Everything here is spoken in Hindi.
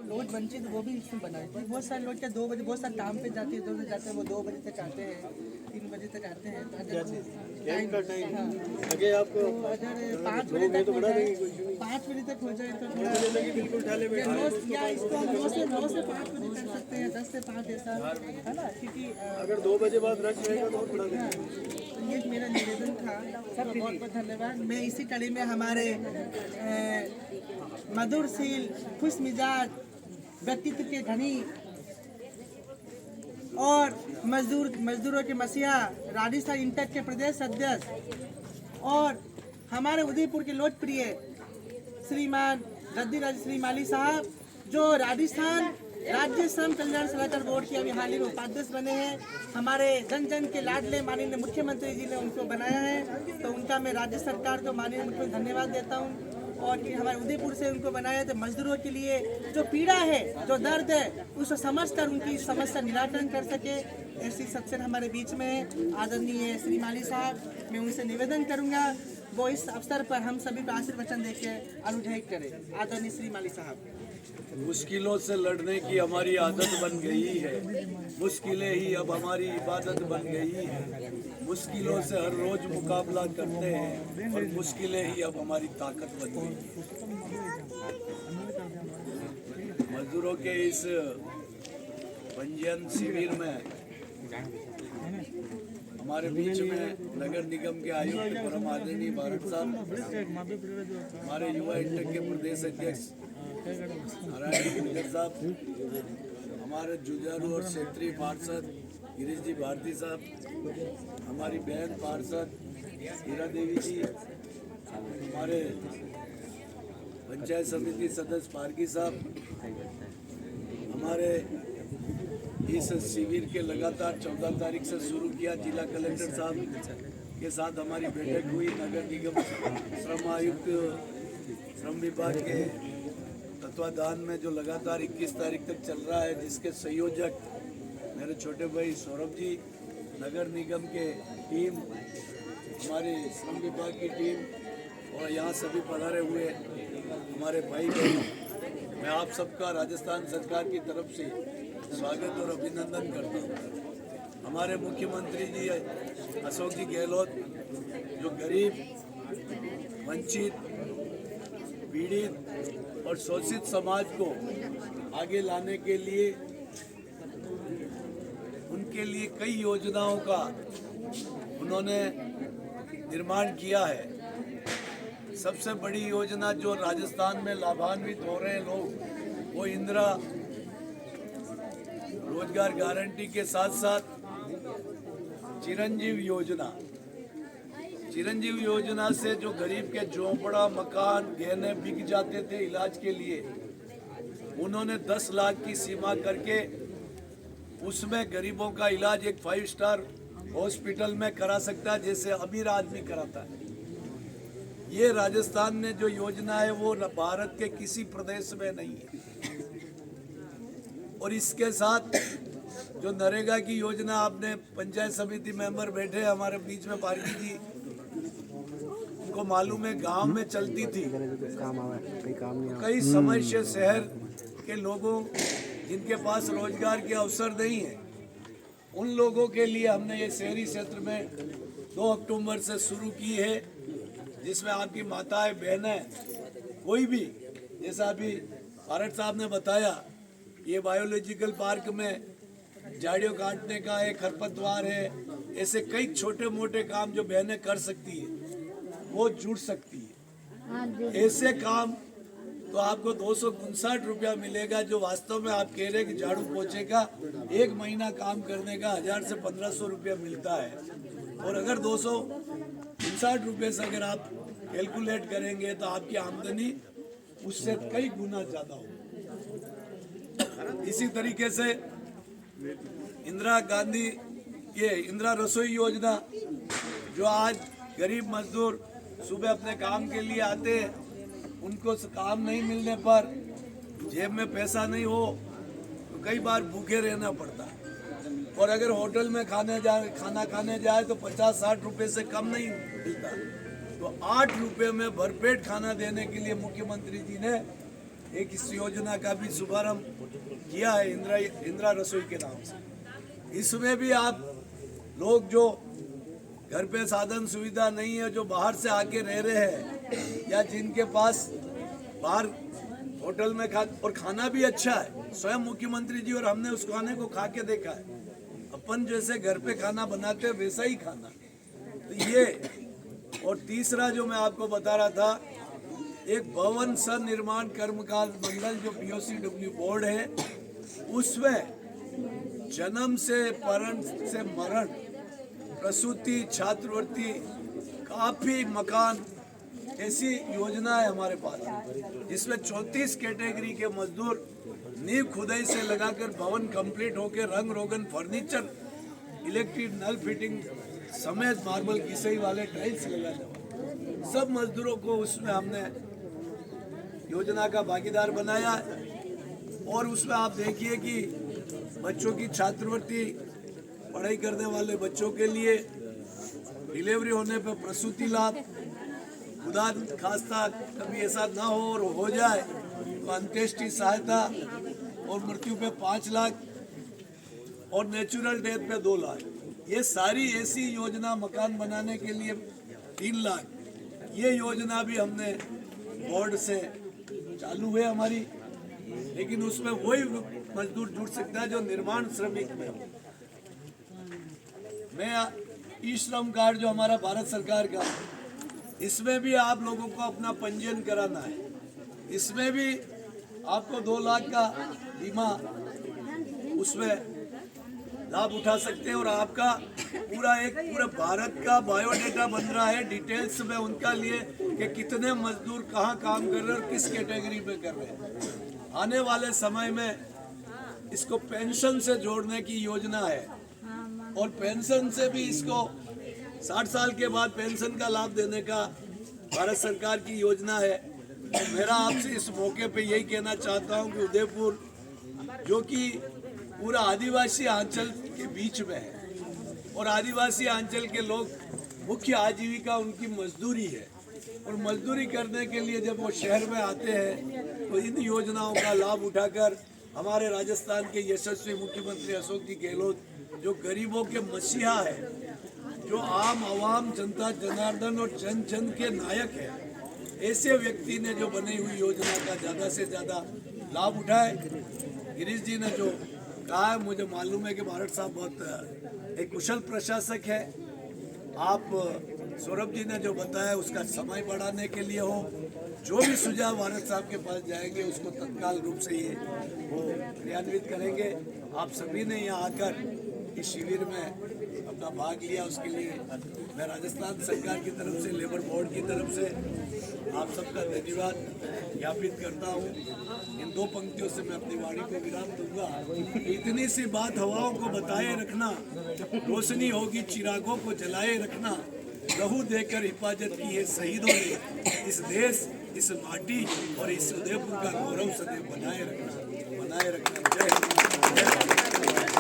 लोग वंचित वो भी इसमें बनाए थे। बहुत सारे लोग क्या 2 बजे बहुत सारे काम पे जाते हैं, इधर उधर जाते हैं, वो 2 बजे तक आते हैं, 3 बजे तक आते हैं। तो अगर टाइम हाँ आगे आपको तो अगर 5 बजे तक हो जाए, 5 बजे तक हो जाए तो थोड़ा बिल्कुल ठाले बैठे या इसको हम 9 से 5 बजे कर सकते हैं, 10 से 5 ऐसा है ना, क्योंकि अगर 2 बजे बाद रश रहेगा तो और बड़ा हाँ, तो ये मेरा निवेदन था। सब बहुत बहुत धन्यवाद। मैं इसी कड़ी में हमारे मधुरशील खुश मिजाज व्यक्तित्व के धनी और मजदूरों के मसीहा राजस्थान इंटक के प्रदेश अध्यक्ष और हमारे उदयपुर के लोकप्रिय श्रीमान रद्दी राज श्री माली साहब, जो राजस्थान राज्य श्रम कल्याण सलाहकार बोर्ड के अभी हाल ही में उपाध्यक्ष बने हैं। हमारे जन जन के लाडले माननीय मुख्यमंत्री जी ने उनको बनाया है, तो उनका मैं राज्य सरकार को माननीय मुख्यमंत्री धन्यवाद देता हूँ। और कि हमारे उदयपुर से उनको बनाया तो मजदूरों के लिए जो पीड़ा है, जो दर्द है, उसको समझकर उनकी समस्या निराकरण कर सके, ऐसी सच्चर हमारे बीच में है आदरणीय श्री माली साहब। मैं उनसे निवेदन करूंगा वो इस अवसर पर हम सभी को आशीर्वचन देकर अनुग्रहित करें। आदरणीय श्री माली साहब। मुश्किलों से लड़ने की हमारी आदत बन गई है, मुश्किलें ही अब हमारी इबादत बन गई है। मुश्किलों से हर रोज मुकाबला करते हैं और मुश्किलें ही अब हमारी ताकत बन गई है। मजदूरों के इस पंजीयन शिविर में हमारे बीच में नगर निगम के आयुक्त परम आदरणीय भारत साहब, हमारे युवा इंटक के प्रदेश अध्यक्ष नारायण साहब, हमारे जुझारू और क्षेत्रीय पार्षद गिरीश जी भारती साहब, हमारी बहन पार्षद हीरा देवी जी, हमारे पंचायत समिति सदस्य पारगी साहब, हमारे इस शिविर के लगातार 14 तारीख से शुरू किया जिला कलेक्टर साहब के साथ हमारी बैठक हुई। नगर निगम श्रम आयुक्त श्रम विभाग के तत्वाधान में जो लगातार 21 तारीख तक चल रहा है, जिसके संयोजक मेरे छोटे भाई सौरभ जी, नगर निगम के टीम, हमारे श्रम विभाग की टीम और यहाँ सभी पधारे हुए हमारे भाई बहनों, मैं आप सबका राजस्थान सरकार की तरफ से स्वागत और अभिनंदन करता हूँ। हमारे मुख्यमंत्री जी अशोक जी गहलोत जो गरीब, वंचित, पीड़ित और शोषित समाज को आगे लाने के लिए उनके लिए कई योजनाओं का उन्होंने निर्माण किया है। सबसे बड़ी योजना जो राजस्थान में लाभान्वित हो रहे हैं लोग, वो इंदिरा रोजगार गारंटी के साथ साथ चिरंजीव योजना। चिरंजीव योजना से जो गरीब के झोंपड़ा, मकान, गहने बिक जाते थे इलाज के लिए, उन्होंने 10 लाख की सीमा करके उसमें गरीबों का इलाज एक 5 स्टार हॉस्पिटल में करा सकता है, जैसे अमीर आदमी कराता है। ये राजस्थान में जो योजना है वो भारत के किसी प्रदेश में नहीं है। और इसके साथ जो नरेगा की योजना, आपने पंचायत समिति मेंबर बैठे हमारे बीच में पारगी जी, उनको मालूम है गांव में चलती थी। कई समय से शहर के लोगों जिनके पास रोजगार के अवसर नहीं है, उन लोगों के लिए हमने ये शहरी क्षेत्र में 2 अक्टूबर से शुरू की है, जिसमें आपकी माताएं, बहनें, कोई भी, जैसा अभी भारत साहब ने बताया, ये बायोलॉजिकल पार्क में झाड़ियों काटने का है, खरपतवार है, ऐसे कई छोटे मोटे काम जो बहनें कर सकती है वो जुड़ सकती है। ऐसे काम तो आपको 259 रुपया मिलेगा, जो वास्तव में आप कह रहे हैं कि झाड़ू पोछे का 1 महीना काम करने का 1000 से 1500 रुपया मिलता है। और अगर 259 रुपये से अगर आप कैलकुलेट करेंगे तो आपकी आमदनी उससे कई गुना ज़्यादा हो। इसी तरीके से इंदिरा गांधी ये इंदिरा रसोई योजना, जो आज गरीब मजदूर सुबह अपने काम के लिए आते हैं, उनको काम नहीं मिलने पर, जेब में पैसा नहीं हो तो कई बार भूखे रहना पड़ता है। और अगर होटल में खाना खाने जाए तो 50-60 रुपये से कम नहीं मिलता। तो 8 रुपये में भरपेट खाना देने के लिए मुख्यमंत्री जी ने एक इस योजना का भी शुभारंभ किया है इंदिरा रसोई के नाम से। इसमें भी आप लोग जो घर पे साधन सुविधा नहीं है, जो बाहर से आके रह रहे हैं या जिनके पास बाहर होटल में खाना भी अच्छा है, स्वयं मुख्यमंत्री जी और हमने उस खाने को खा के देखा है। अपन जैसे घर पे खाना बनाते हैं वैसा ही खाना, तो ये। और तीसरा जो मैं आपको बता रहा था, एक भवन सनिर्माण कर्मकार मंडल जो POCW बोर्ड है, उसमें जन्म से मरण से मरण, प्रसूति, छात्रवृत्ति, काफी मकान ऐसी योजना है हमारे पास, जिसमें 34 कैटेगरी के मजदूर नींव खुदाई से लगाकर भवन कंप्लीट होकर रंग रोगन, फर्नीचर, इलेक्ट्रिक नल फिटिंग समेत मार्बल घिसई वाले टाइल्स लगाने, सब मजदूरों को उसमें हमने योजना का भागीदार बनाया। और उसमें आप देखिए कि बच्चों की छात्रवृत्ति, पढ़ाई करने वाले बच्चों के लिए डिलीवरी होने पर प्रसूति लाभ, खुदा खास्ता कभी ऐसा ना हो और हो जाए तो अंत्येष्टि सहायता और मृत्यु पे 5 लाख और नेचुरल डेथ पे 2 लाख। ये सारी ऐसी योजना, मकान बनाने के लिए 3 लाख, ये योजना भी हमने बोर्ड से चालू है हमारी, लेकिन उसमें वही मजदूर जुड़ सकता है जो निर्माण श्रमिक में हो। मैं ई श्रम कार्ड जो हमारा भारत सरकार का, इसमें भी आप लोगों को अपना पंजीयन कराना है। इसमें भी आपको 2 लाख का बीमा उसमें लाभ उठा सकते हैं और आपका पूरा भारत का बायोडेटा बन रहा है डिटेल्स में उनका लिए कि कितने मजदूर कहाँ काम कर रहे हैं और किस कैटेगरी में कर रहे हैं। आने वाले समय में इसको पेंशन से जोड़ने की योजना है और पेंशन से भी इसको 60 साल के बाद पेंशन का लाभ देने का भारत सरकार की योजना है। तो मेरा आपसे इस मौके पे यही कहना चाहता हूँ कि उदयपुर जो कि पूरा आदिवासी अंचल के बीच में है और आदिवासी अंचल के लोग मुख्य आजीविका उनकी मजदूरी है, और मजदूरी करने के लिए जब वो शहर में आते हैं तो इन योजनाओं का लाभ उठाकर हमारे राजस्थान के यशस्वी मुख्यमंत्री अशोक जी गहलोत जो गरीबों के मसीहा है, जो आम आवाम जनता जनार्दन और जन जन के नायक है, ऐसे व्यक्ति ने जो बनी हुई योजना का ज़्यादा से ज़्यादा लाभ उठाए। गिरीश जी ने जो कहा है, मुझे मालूम है कि भारत साहब बहुत एक कुशल प्रशासक है। आप सौरभ जी ने जो बताया उसका समय बढ़ाने के लिए हो, जो भी सुझाव भारत साहब के पास जाएंगे उसको तत्काल रूप से ये वो क्रियान्वित करेंगे। आप सभी ने यहाँ आकर इस शिविर में अपना भाग लिया, उसके लिए मैं राजस्थान सरकार की तरफ से, लेबर बोर्ड की तरफ से आप सबका धन्यवाद ज्ञापित करता हूँ। इन 2 पंक्तियों से मैं अपनी वाणी को विराम दूंगा। इतनी सी बात हवाओं को बताए रखना, रोशनी होगी चिरागों को जलाए रखना, लहू देकर हिफाजत की है शहीदों ने, इस देश, इस माटी और इस उदयपुर का गौरव सदैव बनाए रखना। जय हिंद।